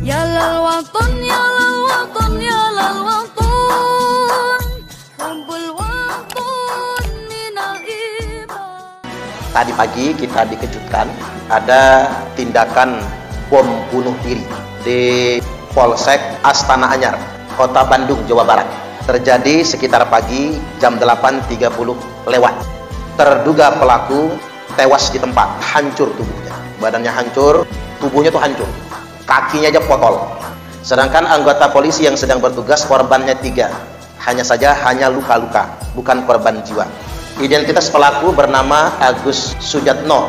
Ya lal waton, ya lal waton, ya lal waton, hubbul waton minal iman. Tadi pagi kita dikejutkan ada tindakan bom bunuh diri di Polsek Astana Anyar, Kota Bandung, Jawa Barat. Terjadi sekitar pagi jam 8.30 lewat. Terduga pelaku tewas di tempat, hancur tubuhnya. Badannya hancur, tubuhnya tuh hancur. Kakinya aja potol. Sedangkan anggota polisi yang sedang bertugas, korbannya 3. Hanya saja hanya luka-luka, bukan korban jiwa. Identitas pelaku bernama Agus Sujatno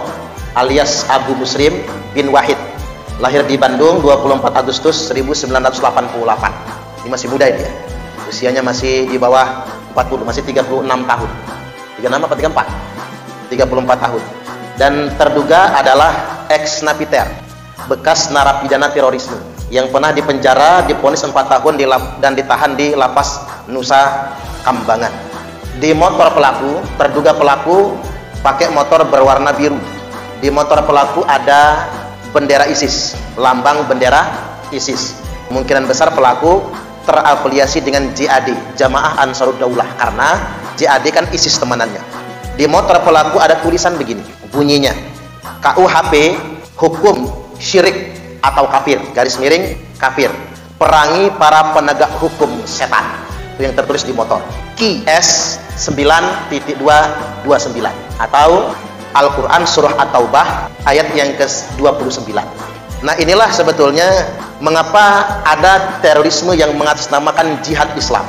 alias Abu Muslim bin Wahid. Lahir di Bandung 24 Agustus 1988. Ini masih muda dia. Usianya masih di bawah 40, masih 36 tahun. 36 apa 34? 34 tahun. Dan terduga adalah ex-napiter, bekas narapidana terorisme yang pernah dipenjara, divonis 4 tahun dan ditahan di lapas Nusa Kambangan. Di motor pelaku, terduga pelaku pakai motor berwarna biru. Di motor pelaku ada bendera ISIS, lambang bendera ISIS. Kemungkinan besar pelaku terafiliasi dengan JAD, Jamaah Ansarud Daulah, karena JAD kan ISIS temanannya. Di motor pelaku ada tulisan begini, bunyinya KUHP hukum syirik atau kafir, garis miring kafir, perangi para penegak hukum setan. Itu yang tertulis di motor. QS 9.229 atau Al-Quran Surah At-Taubah ayat yang ke-29. Nah, inilah sebetulnya mengapa ada terorisme yang mengatasnamakan jihad Islam,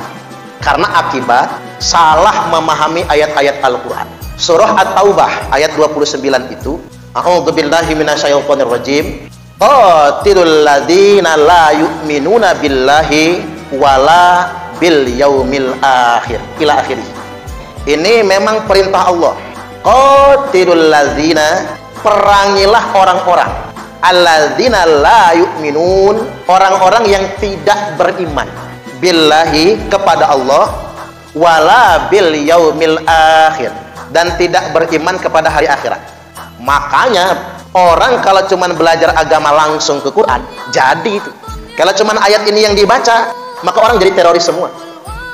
karena akibat salah memahami ayat-ayat Al-Quran. Surah At-Taubah ayat 29 itu, a'udzubillahi minasyaitonirrajim, qatilul ladzina la yu'minuna billahi wala bil yaumil akhir, ila akhirih. Ini memang perintah Allah. Qatilul ladzina, perangilah orang-orang alladzina la yu'minun, orang-orang yang tidak beriman, billahi, kepada Allah, wala bil yaumil akhir, dan tidak beriman kepada hari akhirat. Makanya orang kalau cuman belajar agama langsung ke Quran, jadi itu. Kalau cuman ayat ini yang dibaca, maka orang jadi teroris semua.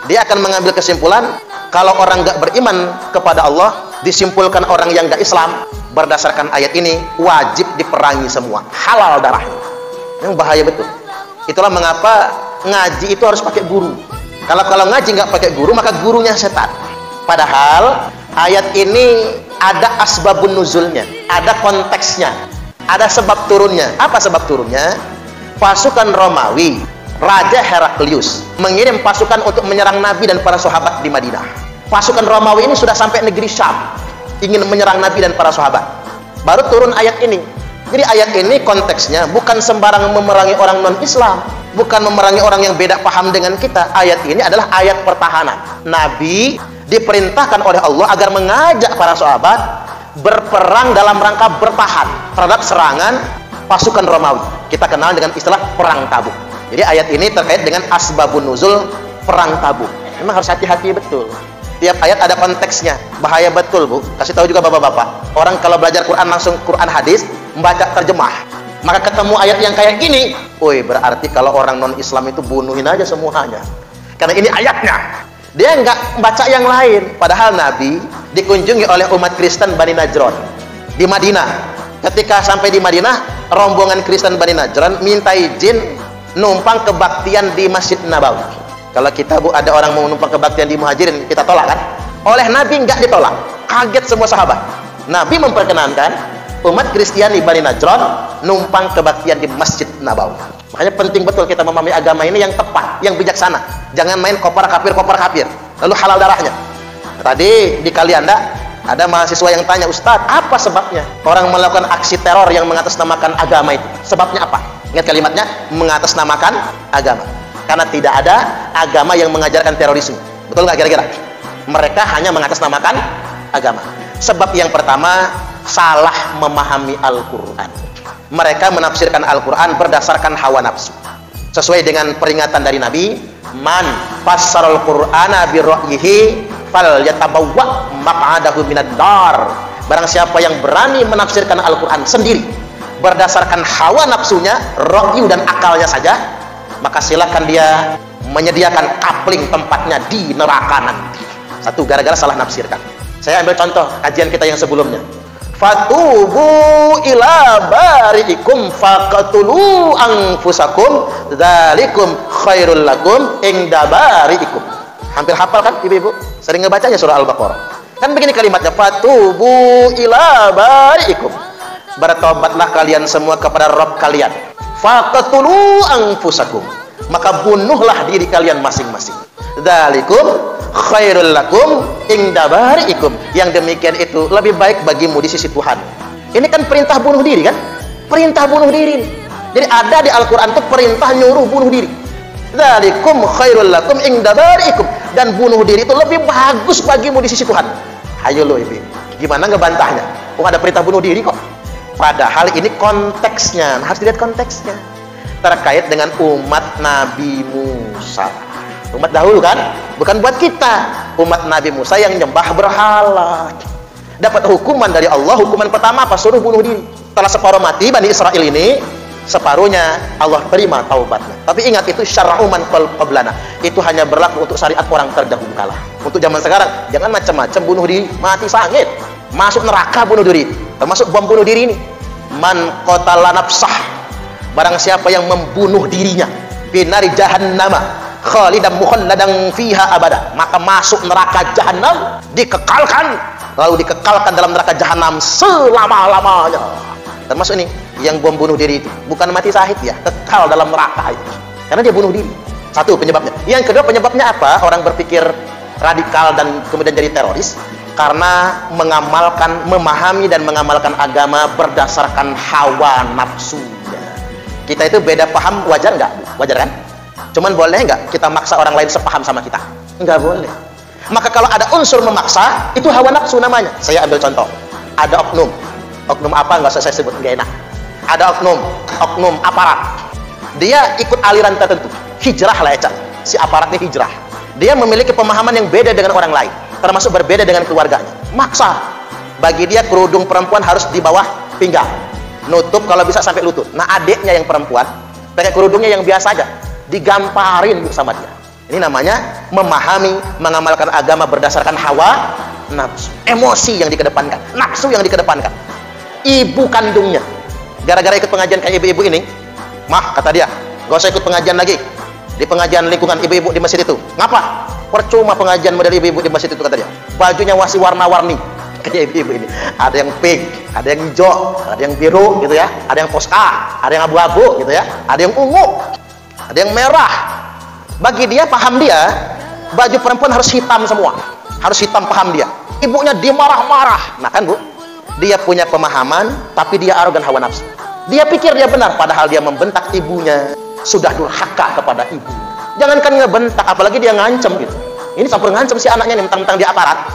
Dia akan mengambil kesimpulan kalau orang nggak beriman kepada Allah, disimpulkan orang yang nggak Islam berdasarkan ayat ini wajib diperangi semua, halal darahnya. Yang bahaya betul. Itulah mengapa ngaji itu harus pakai guru. Kalau ngaji nggak pakai guru, maka gurunya setan. Padahal ayat ini ada asbabun nuzulnya, ada konteksnya, ada sebab turunnya. Apa sebab turunnya? Pasukan Romawi, Raja Heraklius mengirim pasukan untuk menyerang Nabi dan para sahabat di Madinah. Pasukan Romawi ini sudah sampai negeri Syam, ingin menyerang Nabi dan para sahabat. Baru turun ayat ini. Jadi ayat ini konteksnya bukan sembarang memerangi orang non-Islam, bukan memerangi orang yang beda paham dengan kita. Ayat ini adalah ayat pertahanan. Nabi diperintahkan oleh Allah agar mengajak para sahabat berperang dalam rangka bertahan terhadap serangan pasukan Romawi. Kita kenal dengan istilah perang Tabuk. Jadi ayat ini terkait dengan asbabun nuzul perang Tabuk. Memang harus hati-hati betul. Tiap ayat ada konteksnya. Bahaya betul, Bu. Kasih tahu juga bapak-bapak. Orang kalau belajar Quran langsung Quran hadis, membaca terjemah, maka ketemu ayat yang kayak gini, woi, berarti kalau orang non-Islam itu bunuhin aja semuanya. Karena ini ayatnya. Dia nggak baca yang lain. Padahal Nabi dikunjungi oleh umat Kristen Bani Najran di Madinah. Ketika sampai di Madinah, rombongan Kristen Bani Najran minta izin numpang kebaktian di Masjid Nabawi. Kalau kita, Bu, ada orang mau numpang kebaktian di Muhajirin, kita tolak kan? Oleh Nabi nggak ditolak. Kaget semua sahabat. Nabi memperkenankan umat Kristiani Bani Najran numpang kebaktian di Masjid Nabawi. Makanya penting betul kita memahami agama ini yang tepat, yang bijaksana. Jangan main kopar kafir, lalu halal darahnya. Tadi di Kalianda ada mahasiswa yang tanya, Ustadz, apa sebabnya orang melakukan aksi teror yang mengatasnamakan agama itu? Sebabnya apa? Ingat kalimatnya, mengatasnamakan agama. Karena tidak ada agama yang mengajarkan terorisme. Betul nggak kira-kira? Mereka hanya mengatasnamakan agama. Sebab yang pertama, salah memahami Al-Quran. Mereka menafsirkan Al-Quran berdasarkan hawa nafsu. Sesuai dengan peringatan dari Nabi, man fassarul Qur'ana birra'yihi fal yatabawwa maq'adahu minad nar. Barang siapa yang berani menafsirkan Al-Quran sendiri berdasarkan hawa nafsunya, ra'yu dan akalnya saja, maka silakan dia menyediakan kapling tempatnya di neraka nanti. Satu, gara-gara salah nafsirkan. Saya ambil contoh kajian kita yang sebelumnya. Fatubu ila bari'ikum faqatulu anfusakum dzalikum khairul lakum inda bari'ikum. Hampir hafal kan ibu-ibu? Sering ngebacanya surah Al-Baqarah. Kan begini kalimatnya, fatubu ila bari'ikum. Bertobatlah kalian semua kepada Rabb kalian. Faqatulu anfusakum. Maka bunuhlah diri kalian masing-masing. Dzalikum khairul lakum inda bari'ikum. Yang demikian itu lebih baik bagimu di sisi Tuhan. Ini kan perintah bunuh diri kan? Perintah bunuh diri. Jadi ada di Al-Quran itu perintah nyuruh bunuh diri. Dzalikum khairul lakum inda bari'ikum. Dan bunuh diri itu lebih bagus bagimu di sisi Tuhan. Ayo lo ibu, gimana ngebantahnya? Oh, ada perintah bunuh diri kok. Padahal ini konteksnya, harus dilihat konteksnya. Terkait dengan umat Nabi Musa. Umat dahulu kan, bukan buat kita. Umat Nabi Musa yang nyembah berhala, dapat hukuman dari Allah. Hukuman pertama apa? Suruh bunuh diri. Setelah separuh mati Bani Israel ini, separuhnya Allah terima taubatnya. Tapi ingat, itu syara'u man qablana. Itu hanya berlaku untuk syariat orang terdahulu kala. Untuk zaman sekarang, jangan macam-macam bunuh diri, mati sangit, masuk neraka bunuh diri. Termasuk bom bunuh diri ini. Man qatala nafsah, barang siapa yang membunuh dirinya, binari jahannama khalidan mukhalladan fiha abada, maka masuk neraka jahanam, dikekalkan, lalu dikekalkan dalam neraka jahanam selama-lamanya. Termasuk ini yang bom bunuh diri itu, bukan mati syahid ya, kekal dalam neraka itu, karena dia bunuh diri. Satu penyebabnya. Yang kedua penyebabnya apa? Orang berpikir radikal dan kemudian jadi teroris karena mengamalkan, memahami dan mengamalkan agama berdasarkan hawa nafsunya. Kita itu beda paham, wajar nggak? Wajar kan? Cuman boleh nggak kita maksa orang lain sepaham sama kita? Nggak boleh. Maka kalau ada unsur memaksa, itu hawa nafsu namanya. Saya ambil contoh. Ada oknum apa nggak usah saya sebut, nggak enak. Ada oknum aparat. Dia ikut aliran tertentu. Hijrah lah ya, si aparatnya hijrah. Dia memiliki pemahaman yang beda dengan orang lain, termasuk berbeda dengan keluarganya. Maksa. Bagi dia kerudung perempuan harus di bawah pinggang, nutup kalau bisa sampai lutut. Nah, adiknya yang perempuan pakai kerudungnya yang biasa aja, digamparin sama dia. Ini namanya memahami, mengamalkan agama berdasarkan hawa nafsu. Emosi yang dikedepankan, nafsu yang dikedepankan. Ibu kandungnya, gara-gara ikut pengajian kayak ibu-ibu ini, mah kata dia, gak usah ikut pengajian lagi. Di pengajian lingkungan ibu-ibu di masjid itu. Ngapa? Percuma pengajian model ibu-ibu di masjid itu, kata dia. Bajunya masih warna-warni. Kayak ibu-ibu ini. Ada yang pink, ada yang hijau, ada yang biru gitu ya. Ada yang poska, ada yang abu-abu gitu ya. Ada yang ungu, ada yang merah. Bagi dia, paham dia, baju perempuan harus hitam semua. Harus hitam, paham dia. Ibunya dimarah-marah. Nah kan Bu, dia punya pemahaman, tapi dia arogan hawa nafsu. Dia pikir dia benar, padahal dia membentak ibunya. Sudah durhaka kepada ibu. Jangankan ngebentak, apalagi dia ngancam gitu. Ini campur ngancam si anaknya nih, mentang-mentang dia aparat.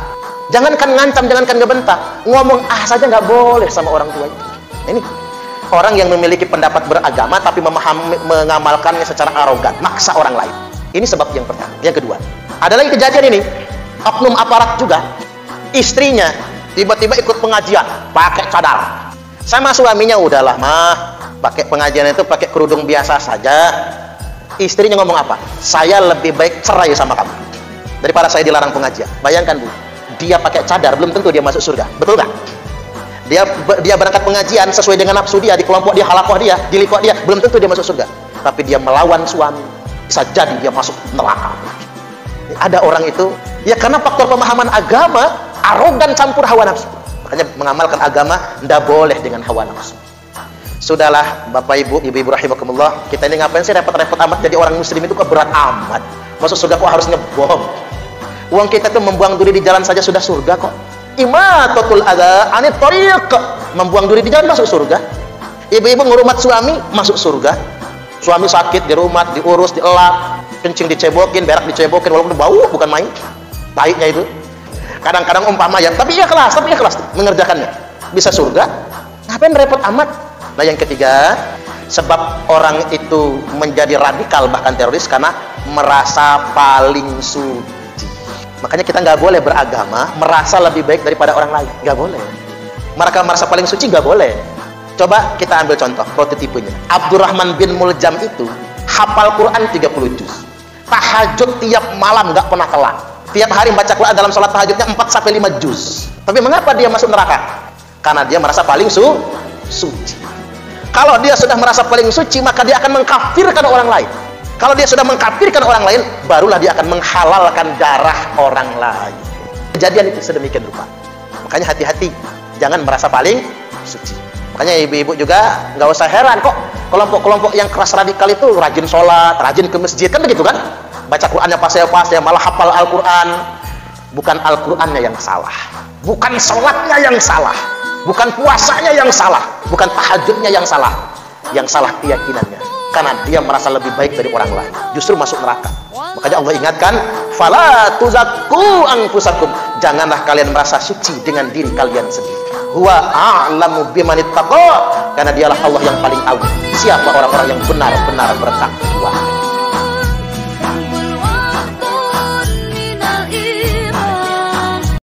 Jangankan ngancam, jangankan ngebentak, ngomong saja nggak boleh sama orang tua itu. Ini orang yang memiliki pendapat beragama tapi mengamalkannya secara arogan, maksa orang lain. Ini sebab yang pertama. Yang kedua, ada lagi kejadian ini, oknum aparat juga, istrinya tiba-tiba ikut pengajian pakai cadar. Sama suaminya udahlah mah, pakai pengajian itu pakai kerudung biasa saja. Istrinya ngomong apa? Saya lebih baik cerai sama kamu daripada saya dilarang pengajian. Bayangkan Bu, dia pakai cadar belum tentu dia masuk surga, betul nggak? Dia berangkat pengajian sesuai dengan nafsu dia, di kelompok dia, halakoh dia, di likok dia, belum tentu dia masuk surga. Tapi dia melawan suami, bisa jadi dia masuk neraka. Ada orang itu ya karena faktor pemahaman agama, arogan campur hawa nafsu. Makanya mengamalkan agama ndak boleh dengan hawa nafsu. Sudahlah Bapak Ibu, Ibu-ibu rahimakumullah, kita ini ngapain sih repot-repot amat jadi orang muslim itu kok berat amat. Masuk surga kok harus ngebom. Uang kita tuh membuang duri di jalan saja sudah surga kok. Imatatul adza anit thariq, membuang duri di jalan masuk surga. Ibu-ibu ngurumat suami masuk surga. Suami sakit di rumah, diurus, dielap, kencing dicebokin, berak dicebokin, walaupun bau bukan main. Baiknya itu. Kadang-kadang umpama ya, tapi ikhlas mengerjakannya. Bisa surga. Ngapain repot amat? Nah yang ketiga, sebab orang itu menjadi radikal bahkan teroris karena merasa paling suci. Makanya kita nggak boleh beragama merasa lebih baik daripada orang lain, nggak boleh. Mereka merasa paling suci nggak boleh. Coba kita ambil contoh prototipenya. Abdurrahman bin Muljam itu hafal Quran 30 juz. Tahajud tiap malam nggak pernah kelar. Tiap hari baca Quran dalam sholat tahajudnya 4-5 juz. Tapi mengapa dia masuk neraka? Karena dia merasa paling suci. Kalau dia sudah merasa paling suci, maka dia akan mengkafirkan orang lain. Kalau dia sudah mengkafirkan orang lain, barulah dia akan menghalalkan darah orang lain. Kejadian itu sedemikian rupa. Makanya hati-hati, jangan merasa paling suci. Makanya ibu-ibu juga nggak usah heran kok kelompok-kelompok yang keras radikal itu rajin sholat, rajin ke masjid, kan begitu kan? Baca Qurannya pas-pas, malah hafal Al-Quran. Bukan Al-Qurannya yang salah, bukan sholatnya yang salah, bukan puasanya yang salah, bukan tahajudnya yang salah. Yang salah keyakinannya, karena dia merasa lebih baik dari orang lain, justru masuk neraka. Makanya Allah ingatkan, fala tuzakku anfusakum, janganlah kalian merasa suci dengan diri kalian sendiri. Huwa a'lamu bimanittaqa, karena dialah Allah yang paling tahu siapa orang-orang yang benar-benar bertakwa.